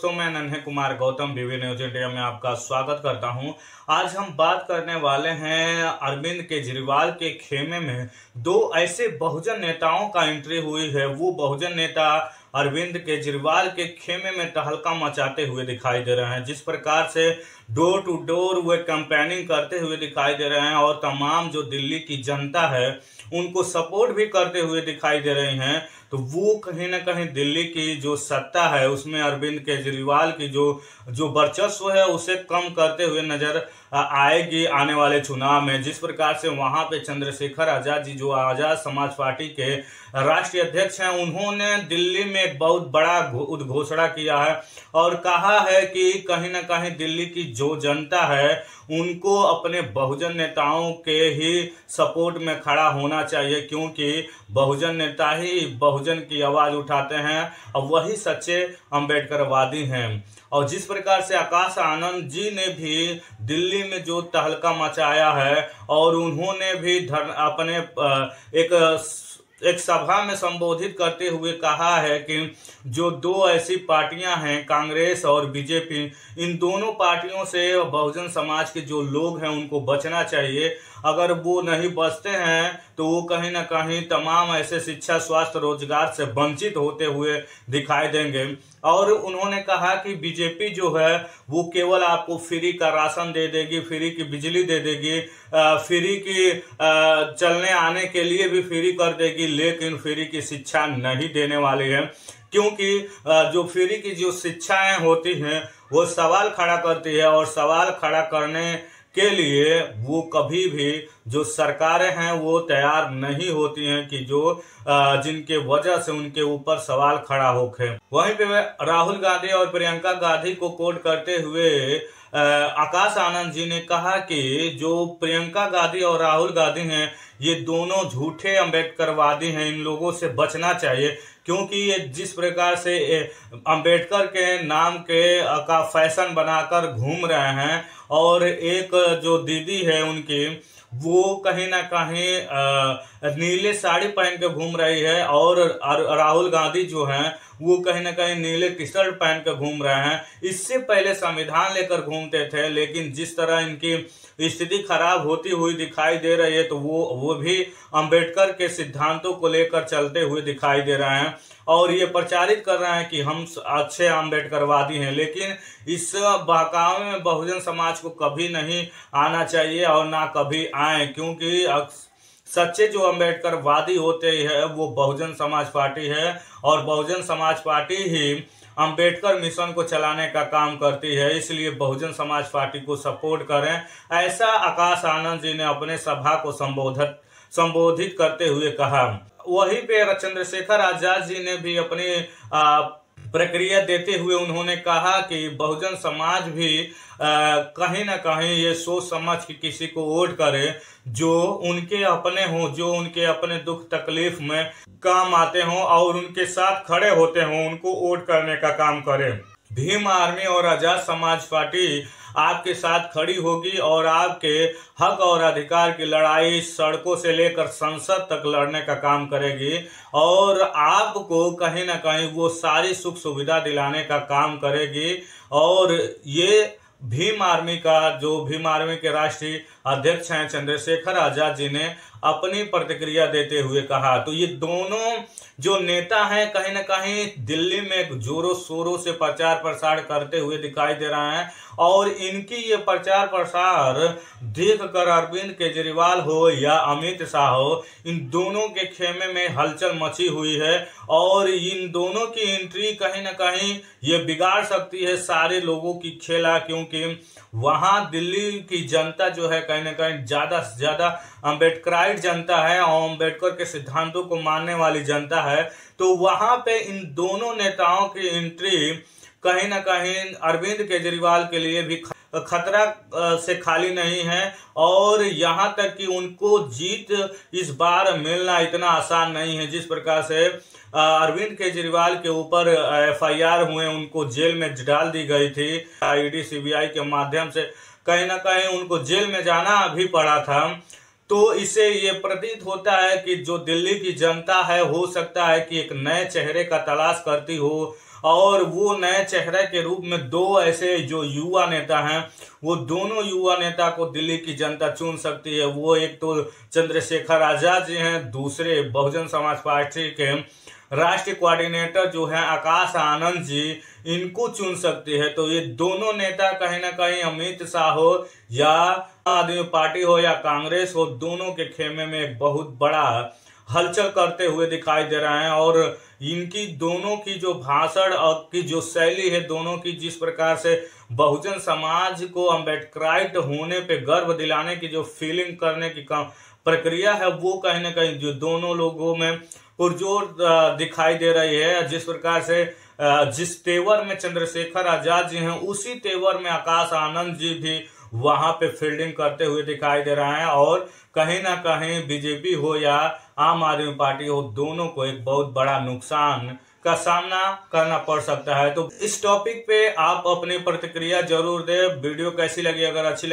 दोस्तों, मैं नन्हे कुमार गौतम बीवी न्यूज इंडिया में आपका स्वागत करता हूं। आज हम बात करने वाले हैं अरविंद केजरीवाल के खेमे में दो ऐसे बहुजन नेताओं का एंट्री हुई है। वो बहुजन नेता अरविंद केजरीवाल के खेमे में तहलका मचाते हुए दिखाई दे रहे हैं। जिस प्रकार से डोर टू डोर वे कैंपेनिंग करते हुए दिखाई दे रहे हैं और तमाम जो दिल्ली की जनता है उनको सपोर्ट भी करते हुए दिखाई दे रहे हैं, तो वो कहीं ना कहीं दिल्ली की जो सत्ता है उसमें अरविंद केजरीवाल की जो वर्चस्व है उसे कम करते हुए नजर आएगी आने वाले चुनाव में। जिस प्रकार से वहां पे चंद्रशेखर आजाद जी, जो आजाद समाज पार्टी के राष्ट्रीय अध्यक्ष हैं, उन्होंने दिल्ली में एक बहुत बड़ा उद्घोषणा किया है और कहा है कि कहीं ना कहीं दिल्ली की जो जनता है उनको अपने बहुजन नेताओं के ही सपोर्ट में खड़ा होना चाहिए, क्योंकि बहुजन नेता ही बहुजन की आवाज उठाते हैं और वही सच्चे अम्बेडकरवादी हैं। और जिस प्रकार से आकाश आनंद जी ने भी दिल्ली में जो तहलका मचाया है और उन्होंने भी अपने एक सभा में संबोधित करते हुए कहा है कि जो दो ऐसी पार्टियां हैं, कांग्रेस और बीजेपी, इन दोनों पार्टियों से बहुजन समाज के जो लोग हैं उनको बचना चाहिए। अगर वो नहीं बचते हैं तो वो कहीं ना कहीं तमाम ऐसे शिक्षा, स्वास्थ्य, रोजगार से वंचित होते हुए दिखाई देंगे। और उन्होंने कहा कि बीजेपी जो है वो केवल आपको फ्री का राशन दे देगी, फ्री की बिजली दे देगी, फ्री की चलने आने के लिए भी फ्री कर देगी, लेकिन फ्री की शिक्षा नहीं देने वाली है। क्योंकि जो फ्री की जो शिक्षाएं होती हैं वो सवाल खड़ा करती है और सवाल खड़ा करने के लिए वो कभी भी जो सरकारें हैं वो तैयार नहीं होती हैं कि जो जिनके वजह से उनके ऊपर सवाल खड़ा होके। वहीं पे राहुल गांधी और प्रियंका गांधी को कोट करते हुए आकाश आनंद जी ने कहा कि जो प्रियंका गांधी और राहुल गांधी हैं ये दोनों झूठे अम्बेडकरवादी हैं, इन लोगों से बचना चाहिए, क्योंकि ये जिस प्रकार से अम्बेडकर के नाम के का फैशन बनाकर घूम रहे हैं और एक जो दीदी है उनकी वो कहीं ना कहीं नीले साड़ी पहन के घूम रही है और राहुल गांधी जो हैं वो कहीं ना कहीं नीले टी शर्ट पहन के घूम रहे हैं। इससे पहले संविधान लेकर घूमते थे, लेकिन जिस तरह इनकी स्थिति खराब होती हुई दिखाई दे रही है तो वो भी अंबेडकर के सिद्धांतों को लेकर चलते हुए दिखाई दे रहे हैं और ये प्रचारित कर रहे हैं कि हम अच्छे अम्बेडकरवादी हैं। लेकिन इस बहकावे में बहुजन समाज को कभी नहीं आना चाहिए और ना कभी आए, क्योंकि सच्चे जो अम्बेडकरवादी होते हैं वो बहुजन समाज पार्टी है और बहुजन समाज पार्टी ही अंबेडकर मिशन को चलाने का काम करती है। इसलिए बहुजन समाज पार्टी को सपोर्ट करें, ऐसा आकाश आनंद जी ने अपने सभा को संबोधित करते हुए कहा। वहीं पे चंद्रशेखर आजाद जी ने भी अपनी प्रक्रिया देते हुए उन्होंने कहा कि बहुजन समाज भी कहीं ना कहीं ये सोच समझ के किसी को वोट करे जो उनके अपने हों, जो उनके अपने दुख तकलीफ में काम आते हों और उनके साथ खड़े होते हों, उनको वोट करने का काम करें। भीम आर्मी और आजाद समाज पार्टी आपके साथ खड़ी होगी और आपके हक और अधिकार की लड़ाई सड़कों से लेकर संसद तक लड़ने का काम करेगी और आपको कहीं ना कहीं वो सारी सुख सुविधा दिलाने का काम करेगी। और ये भीम आर्मी के राष्ट्रीय अध्यक्ष हैं चंद्रशेखर आजाद जी ने अपनी प्रतिक्रिया देते हुए कहा। तो ये दोनों जो नेता हैं कहीं ना कहीं दिल्ली में जोरों शोरों से प्रचार प्रसार करते हुए दिखाई दे रहे हैं और इनकी ये प्रचार प्रसार देखकर अरविंद केजरीवाल हो या अमित शाह हो, इन दोनों के खेमे में हलचल मची हुई है और इन दोनों की एंट्री कहीं ना कहीं ये बिगाड़ सकती है सारे लोगों की खेला, क्योंकि वहां दिल्ली की जनता जो है कहीं ना कहीं ज्यादा से ज्यादा अम्बेडकराइट जनता है और अम्बेडकर के सिद्धांतों को मानने वाली जनता है। तो वहां पे इन दोनों नेताओं की एंट्री कहीं ना कहीं अरविंद केजरीवाल के लिए भी खतरा से खाली नहीं है और यहां तक कि उनको जीत इस बार मिलना इतना आसान नहीं है। जिस प्रकार से अरविंद केजरीवाल के ऊपर एफआईआर हुए, उनको जेल में डाल दी गई थी ईडी सीबीआई के माध्यम से, कहीं ना कहीं उनको जेल में जाना भी पड़ा था। तो इससे ये प्रतीत होता है कि जो दिल्ली की जनता है हो सकता है कि एक नए चेहरे का तलाश करती हो और वो नए चेहरे के रूप में दो ऐसे जो युवा नेता हैं, वो दोनों युवा नेता को दिल्ली की जनता चुन सकती है। वो एक तो चंद्रशेखर आजाद जी हैं, दूसरे बहुजन समाज पार्टी के राष्ट्रीय कोऑर्डिनेटर जो है आकाश आनंद जी, इनको चुन सकती है। तो ये दोनों नेता कहीं ना कहीं अमित शाह हो या आम आदमी पार्टी हो या कांग्रेस हो, दोनों के खेमे में एक बहुत बड़ा हलचल करते हुए दिखाई दे रहे हैं। और इनकी दोनों की जो भाषण और की जो शैली है, दोनों की जिस प्रकार से बहुजन समाज को अम्बेडकराइट होने पे गर्व दिलाने की जो फीलिंग करने की प्रक्रिया है, वो कहीं ना कहीं जो दोनों लोगों में पुरजोर दिखाई दे रही है। जिस प्रकार से जिस तेवर में चंद्रशेखर आजाद जी हैं, उसी तेवर में आकाश आनंद जी भी वहां पे फील्डिंग करते हुए दिखाई दे रहे हैं। और कहीं ना कहीं बीजेपी हो या आम आदमी पार्टी हो, दोनों को एक बहुत बड़ा नुकसान का सामना करना पड़ सकता है। तो इस टॉपिक पे आप अपनी प्रतिक्रिया जरूर दें। वीडियो कैसी लगी, अगर अच्छी लगी